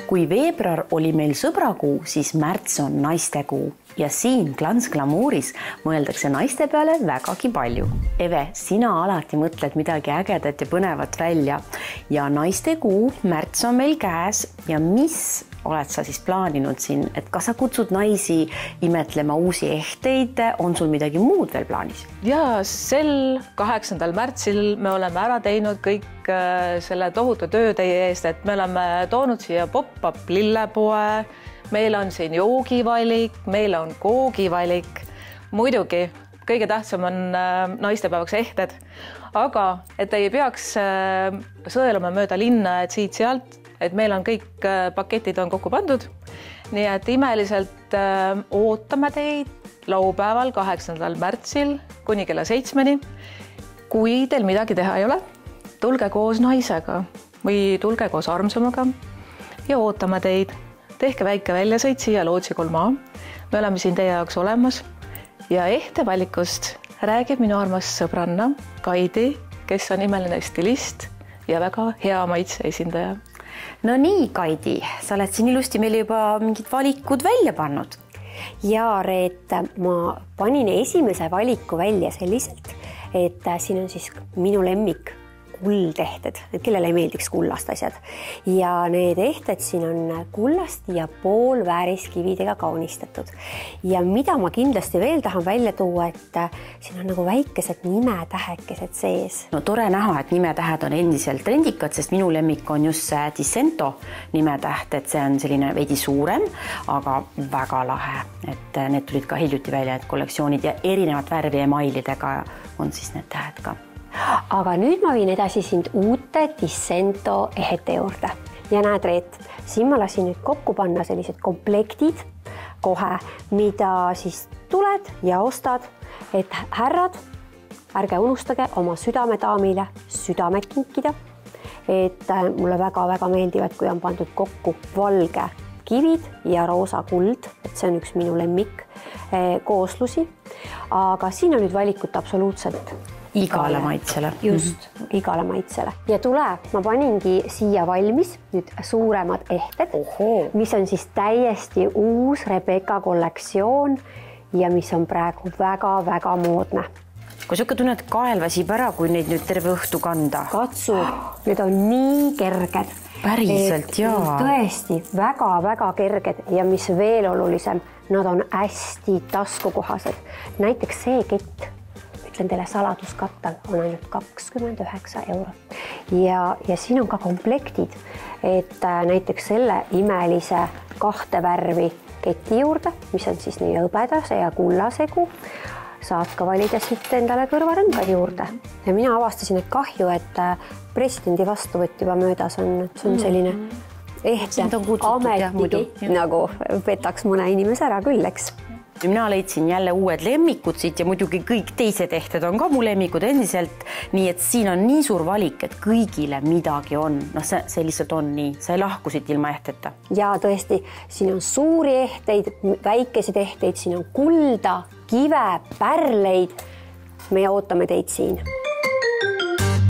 kui veebruar oli meil sõbrakuu, siis märts on naistekuu ja siin Glans Glamouris mõeldakse naiste peale vägagi palju. Eve, sina alati mõtled midagi ägedat ja põnevat välja ja naistekuu märts on meil käes ja mis oled sa siis plaaninud siin, et kas sa kutsud naisi imetlema uusi ehteid, on sul midagi muud veel plaanis? Ja sel 8. märtsil me oleme ära teinud kõik selle tohutu töö teie eest, et me oleme toonud siia pop-up lillepoe, meil on siin joogivalik, meil on koogivalik, muidugi kõige tähtsam on naistepäevaks ehted, aga et ei peaks sõeluma mööda linna, et siit-sealt, et meil on kõik paketid on kokku pandud, nii et imeliselt ootame teid laupäeval 8. märtsil kuni kella 7-ni. Kui teil midagi teha ei ole, tulge koos naisega või tulge koos armsamaga ja ootame teid. Tehke väike väljasõit siia Lootsi 3A. Me oleme siin teie jaoks olemas ja ehtevalikust räägib minu armas sõbranna Kaidi, kes on imeline stilist ja väga hea maitse esindaja. No nii, Kaidi, sa oled siin ilusti meile juba mingid valikud välja pannud. Ja Reet, ma panin esimese valiku välja selliselt, et siin on siis minu lemmik kuldehted, kellele ei meeldiks kullast asjad. Ja need ehted siin on kullast ja poolvääriskividega kaunistatud. Ja mida ma kindlasti veel tahan välja tuua, et siin on nagu väikesed nimetähekesed sees. No tore näha, et nimetähed on endiselt trendikad, sest minu lemmik on just see Dissento nimetäht, et see on selline veidi suurem, aga väga lahe. Et need tulid ka hiljuti välja, et kollektsioonid ja erinevad värvi emailidega on siis need tähed ka. Aga nüüd ma viin edasi sind uute Dissento ehete juurde. Ja näed, Reet, siin ma lasin nüüd kokku panna sellised komplektid kohe, mida siis tuled ja ostad, et härrad, ärge unustage oma südamedaamile südamed kinkida. Et mulle väga-väga meeldivad, kui on pandud kokku valge kivid ja roosa kuld, et see on üks minu lemmik kooslusi. Aga siin on nüüd valikut absoluutselt igale maitsele. Just, igale maitsele. Ja tule, ma paningi siia valmis nüüd suuremad ehted, mis on siis täiesti uus Rebecca kollektsioon ja mis on praegu väga-väga moodne. Kui sa tunned kael väsib ära, kui neid nüüd terve õhtu kanda? Katsu, need on nii kerged. Päriselt, jaa. Tõesti, väga-väga kerged ja mis veel olulisem, nad on hästi taskukohased. Näiteks see kett, ütlen teile saladuskattal, on ainult 29 eurot. Ja siin on ka komplektid, et näiteks selle imelise 2 värvi keti juurde, mis on siis nii hõbedase ja kullasegu, saad ka valida siit endale kõrvarõngad juurde. Ja mina avastasin, et kahju, et presidendi vastuvõtt juba möödas on, see on selline ehte ametigi, nagu petaks mõne inimese ära küll, eks. Mina leidsin jälle uued lemmikud siit ja muidugi kõik teised ehted on ka mu lemmikud endiselt, nii et siin on nii suur valik, et kõigile midagi on. No see lihtsalt on nii, sa ei lahku siit ilma ehteta. Ja tõesti, siin on suuri ehteid, väikeseid ehteid, siin on kulda, kive, pärleid. Me ootame teid siin.